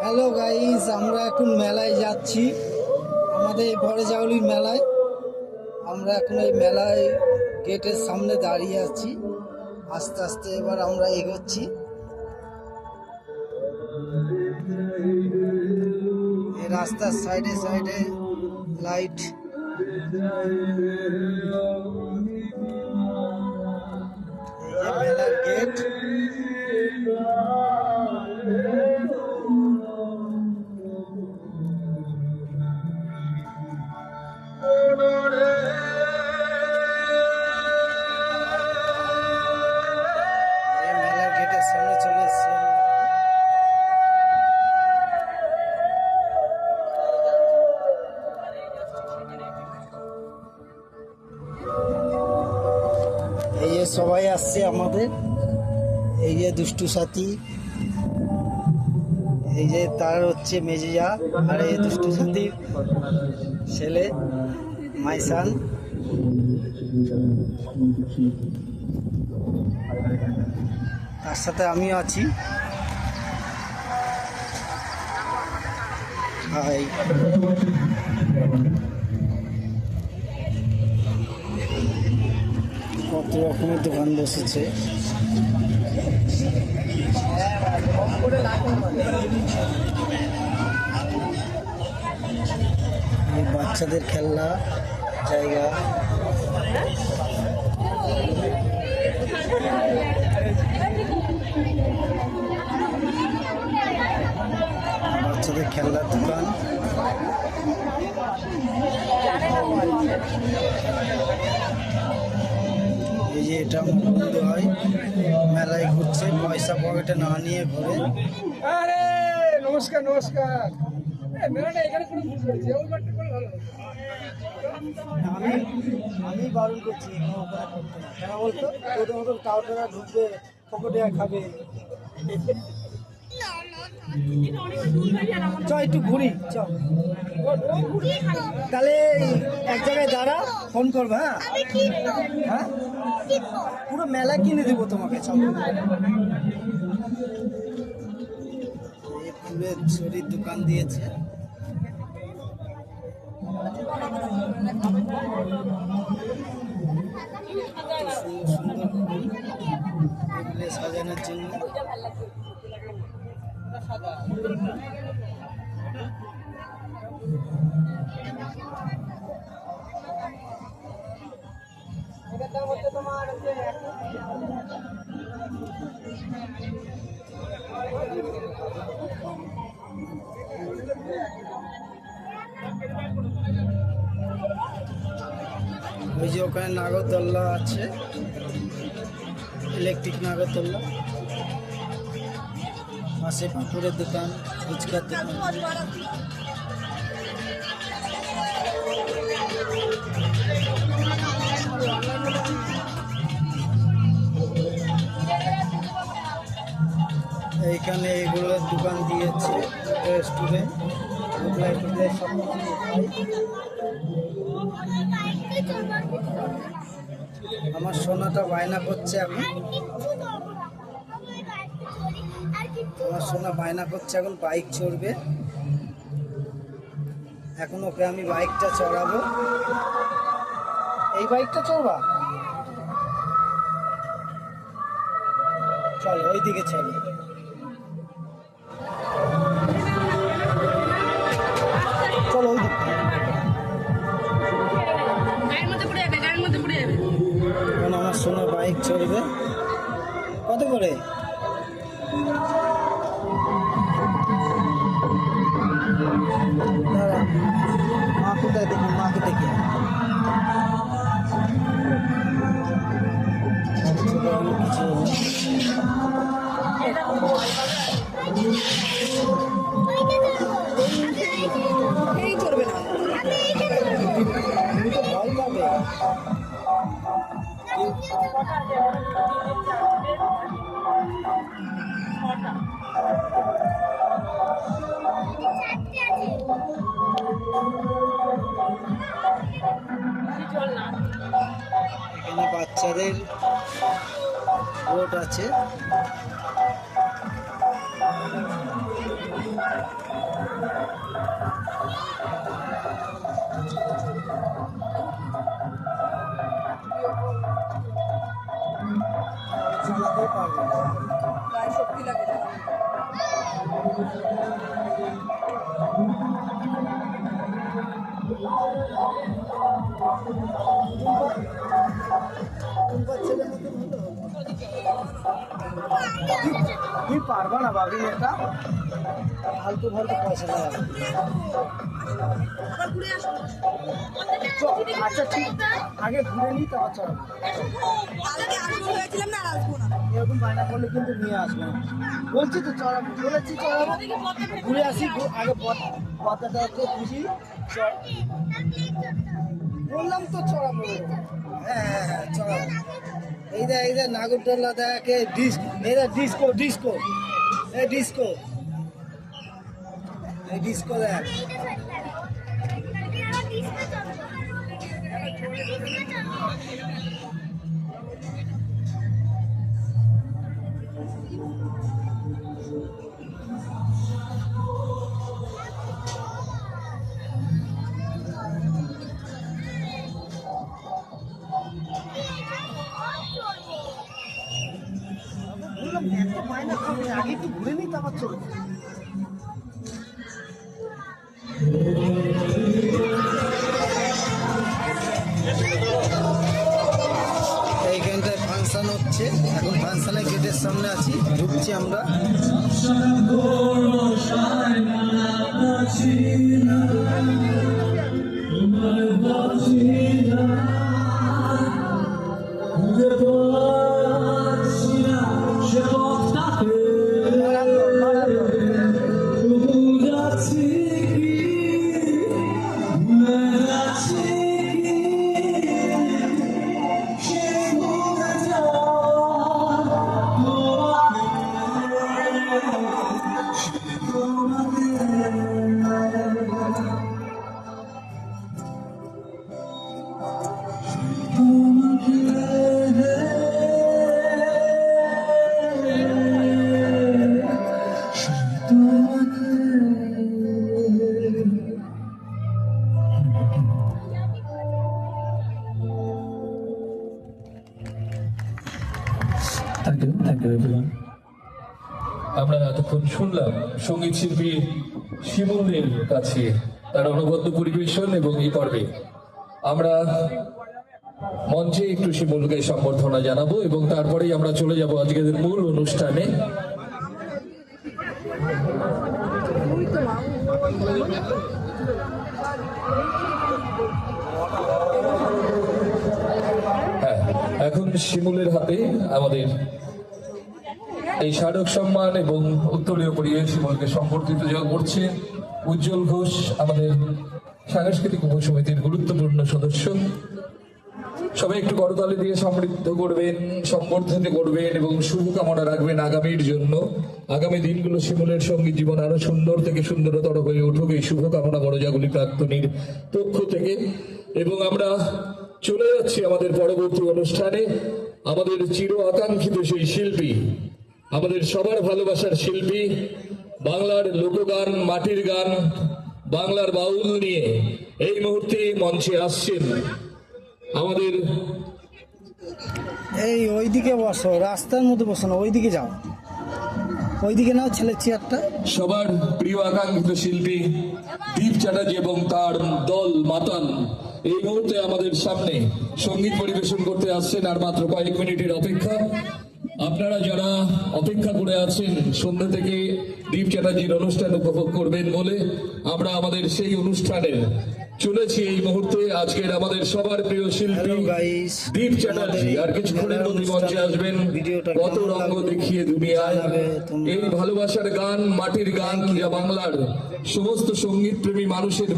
Hello guys, আমরা এখন মেলায় যাচ্ছি। আমাদের বড়জাউলির মেলায় আমরা এখন এই মেলায় গেটের সামনে দাঁড়িয়ে আছি। আস্তে আস্তে এবার আমরা এগোচ্ছি। এই রাস্তার সাইডে সাইডে লাইট, এই যে মেলার গেট। মেলার গেটের সামনে চলে এসেছি। এই যে সবাই আসছে আমাদের, এই যে দুষ্টু সাথী, এই যে তার হচ্ছে মেজিয়া, আর এই দুষ্টু সাথীর ছেলে মাইসান। তার সাথে আমিও আছি। হাই, কত রকমের দোকান বসেছে। এই বাচ্চাদের খেলনা জায়গা, বাচ্চাদের খেলনার দোকান। এই যে এটা বন্ধ হয়, মেলায় ঘুরছে, পয়সা পকেটে না নিয়ে ঘুরে। আরে নমস্কার নমস্কার। আমি বারণ করছি কেন বলতো, তোদের মতন কাউটারা ঢুকবে পকেটে আর খাবে। চ একটু ঘুরি, চ। তাহলে এক জায়গায় দাঁড়া, ফোন করবে। হ্যাঁ, পুরো মেলা কিনে দেবো তোমাকে। ফুলের ছড়ির দোকান দিয়েছে। সুন্দর সুন্দর ফুল এগুলো সাজানোর জন্য। এটার দাম হচ্ছে তোমার ওই যে ওখানে নাগরদোল্লা আছে, ইলেকট্রিক নাগরদোল্লা। পাশে পাঁপড়ের দোকান, ফুচকার দোকান। এইখানে এগুলোর দোকান দিয়েছে রেস্টুরেন্ট। আমার সোনাটা বায়না করছে এখন, আমার সোনা বায়না করছে এখন বাইক চড়বে। এখন ওকে আমি বাইকটা চড়াবো। এই বাইকটা চড়বা, চলো ওইদিকে চলো। চলো ওইদিকে। এখন আমার সোনা বাইক চড়বে। কত করে? মা কোথায় দেখুন, মাকে দেখে। এই করবে না, ভয় পাবে। এখানে বাচ্চাদের বোট আছে। তুই পারবা না বাবি এটা ফালতু ফালতু পয়সা দেওয়া আচ্ছা ঠিক আগে ঘুরে নিই তারপর চল এরকম বায়না করলে কিন্তু নিয়ে আসবো না। বলছি তো চড়াবো বলেছি চড়াবো ঘুরে আসি আগে পতাটা খুশি বললাম তো চড়াবো হ্যাঁ চড়াবো এই যে নাগরদোল্লা দেখে ডিস্কো ডিস্কো এই ডিস্কো দেখ বললাম এত মাইনা করবে আগে একটু ঘুরে নিই তারপর চলবে এইখানটায় ফাংশন হচ্ছে এখন ফাংশনের গেটের সামনে আছি ঢুকছি আমরা থ্যাংক ইউ এভরিওয়ান। আমরা এতক্ষণ শুনলাম সঙ্গীত শিল্পী শিমুলের কাছে তার অনবদ্য পরিবেশন এবং এই পর্বে আমরা মঞ্চে একটু শিমুলকে সম্বর্ধনা জানাবো এবং তারপরেই আমরা চলে যাব আজকের মূল অনুষ্ঠানে। হ্যাঁ, এখন শিমুলের হাতে আমাদের এই স্মারক সম্মান এবং উত্তরীয় পরিয়ে শিমুলকে সম্বর্ধিত করছে উজ্জ্বল ঘোষ, আমাদের সাংস্কৃতিক উপসমিতির গুরুত্বপূর্ণ সদস্য। সবাই একটু করতালি দিয়ে সমৃদ্ধ করবেন, সম্বর্ধিত করবেন এবং শুভকামনা রাখবেন আগামীর জন্য। আগামী দিনগুলো শিমুলের সঙ্গীত জীবন আরো সুন্দর থেকে সুন্দরতর হয়ে উঠুক, এই শুভকামনা বড়জাগুলি প্রাক্তনীর পক্ষ থেকে। এবং আমরা চলে যাচ্ছি আমাদের পরবর্তী অনুষ্ঠানে। আমাদের চির আকাঙ্ক্ষিত সেই শিল্পী, আমাদের সবার ভালোবাসার শিল্পী, বাংলার লোকগান, মাটির গান, বাংলার বাউল নিয়ে এই মুহূর্তে মঞ্চে আসছেন আমাদের। এই ওইদিকে বসো, রাস্তার মধ্যে বসো না, ওইদিকে যাও, ওইদিকে নাও ছেলের চেয়ারটা। সবার প্রিয় আকাঙ্ক্ষিত শিল্পী দীপ চ্যাটার্জি এবং তার দল মাতাল এই মুহূর্তে আমাদের সামনে সঙ্গীত পরিবেশন করতে আসছেন। আর মাত্র কয়েক মিনিটের অপেক্ষা। আপনারা যারা অপেক্ষা করে আছেন সন্ধ্যা থেকে দীপ চ্যাটার্জির অনুষ্ঠান উপভোগ করবেন বলে আমরা আমাদের সেই অনুষ্ঠানে চলেছি এই মুহূর্তে। আজকের আমাদের সবার প্রিয় শিল্পী Hello guys, দীপ চ্যাটার্জি আর কিছুক্ষণের মধ্যে মঞ্চে আসবেন। কত রঙ দেখিয়ে দুনিয়ায় এই ভালোবাসার গান, মাটির গান, যা বাংলার সমস্ত সঙ্গীত প্রেমী মানুষের